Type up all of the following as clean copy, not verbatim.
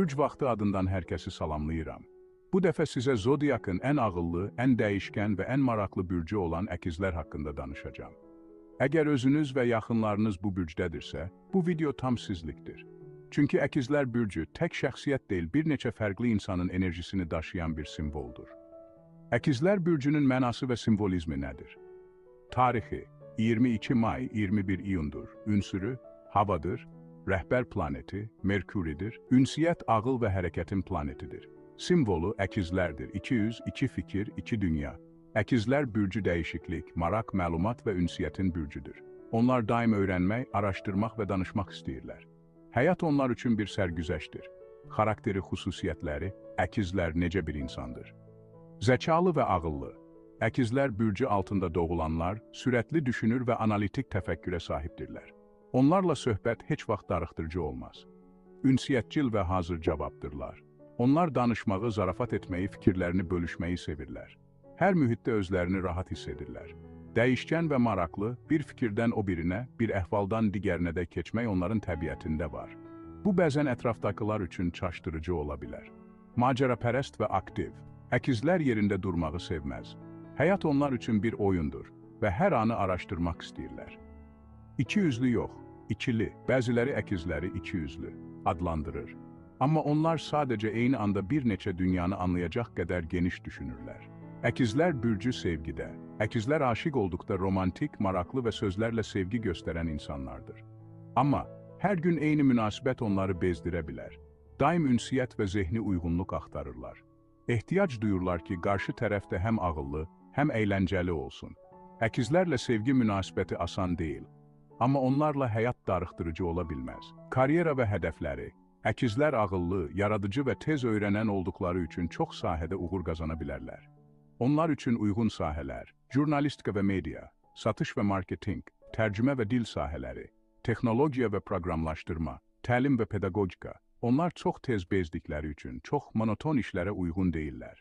Bürc Vaxtı adından hər kəsi salamlayıram. Bu dəfə sizə Zodiakın ən ağıllı, ən dəyişkən və ən maraqlı bürcü olan əkizlər haqqında danışacağam. Əgər özünüz və yaxınlarınız bu bürcdədirsə, bu video tam sizlikdir. Çünki əkizlər bürcü tək şəxsiyyət deyil, bir neçə fərqli insanın enerjisini daşıyan bir simvoldur. Əkizlər bürcünün mənası və simvolizmi nədir? Tarixi 22 may 21 iyundur. Ünsürü havadır, rəhbər planeti Merkuridir, ünsiyyət ağıl və hərəkətin planetidir. Simvolu əkizlərdir. 200, 2 fikir, 2 dünya. Əkizlər bürcü dəyişiklik, maraq, məlumat və ünsiyyətin bürcüdür. Onlar daim öyrənmək, araşdırmaq və danışmaq istəyirlər. Həyat onlar üçün bir sərgüzəştdir. Xarakteri, xüsusiyyətləri, əkizlər necə bir insandır? Zəkalı və ağıllı. Əkizlər bürcü altında doğulanlar, sürətli düşünür və analitik təfəkkürə sahibdirlər. Onlarla söhbət heç vaxt darıxdırıcı olmaz. Ünsiyyətcil və hazır cavabdırlar. Onlar danışmağı, zarafat etməyi, fikirlərini bölüşməyi sevirlər. Hər mühitdə özlərini rahat hiss edirlər. Dəyişkən və maraqlı, bir fikirdən o birinə, bir əhvaldan digərinə də keçmək onların təbiətində var. Bu bəzən ətrafdakılar üçün çaşdırıcı ola bilər. Macərapərəst və aktiv. Əkizlər yerində durmağı sevməz. Həyat onlar üçün bir oyundur və hər anı araşdırmaq istəyirlər. İkiyüzlü yox, ikili, bəziləri əkizləri ikiyüzlü adlandırır. Amma onlar sadəcə eyni anda bir neçə dünyanı anlayacaq qədər geniş düşünürlər. Əkizlər bürcü sevgidə. Əkizlər aşiq olduqda romantik, maraqlı və sözlərlə sevgi göstərən insanlardır. Amma hər gün eyni münasibət onları bezdirə bilər. Daim ünsiyyət və zehni uyğunluq axtarırlar. Ehtiyac duyurlar ki, qarşı tərəfdə həm ağıllı, həm əyləncəli olsun. Əkizlərlə sevgi münasibəti asan deyil. Amma onlarla həyat darıxdırıcı ola bilməz. Karyera və hədəfləri. Əkizlər ağıllı, yaradıcı və tez öyrənən olduqları üçün çox sahədə uğur qazana bilərlər. Onlar üçün uyğun sahələr, jurnalistika və media, satış və marketing, tərcümə və dil sahələri, texnologiya və proqramlaşdırma, təlim və pedaqogika. Onlar çox tez bezdikləri üçün çox monoton işlərə uyğun deyillər.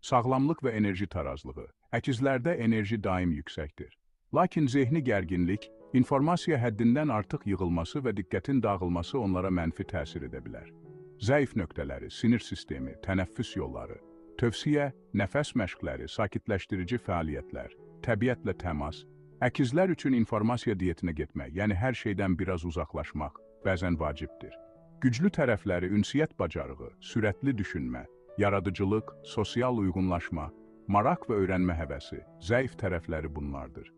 Sağlamlıq və enerji tarazlığı. Əkizlərdə enerji daim yüksəkdir. Lakin zehni gərginlik, informasiya həddindən artıq yığılması və diqqətin dağılması onlara mənfi təsir edə bilər. Zəif nöqtələri, sinir sistemi, tənəffüs yolları, tövsiyə, nəfəs məşqləri, sakitləşdirici fəaliyyətlər, təbiətlə təmas. Əkizlər üçün informasiya diyetinə getmək, yəni hər şeydən biraz uzaqlaşmaq, bəzən vacibdir. Güclü tərəfləri ünsiyyət bacarığı, sürətli düşünmə, yaradıcılıq, sosial uyğunlaşma, maraq və öyrənmə həvəsi, zəif tərəfləri bunlardır.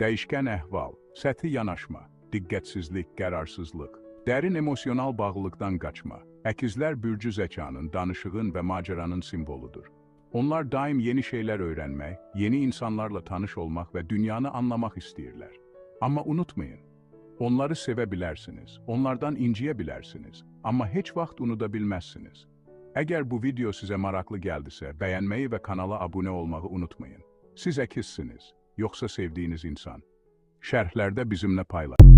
Dəyişkən əhval, səthi yanaşma, diqqətsizlik, qərarsızlıq, dərin emosional bağlılıqdan qaçma. Əkizlər bürcü zəkanın, danışığın və macəranın simvoludur. Onlar daim yeni şeylər öyrənmək, yeni insanlarla tanış olmaq və dünyanı anlamaq istəyirlər. Amma unutmayın, onları sevə bilərsiniz, onlardan inciyə bilərsiniz, amma heç vaxt unuda bilməzsiniz. Əgər bu video sizə maraqlı gəldisə, bəyənməyi və kanala abunə olmağı unutmayın. Siz əkizsiniz, yoxsa sevdiyiniz insan. Şərhlərdə bizimlə paylaşın.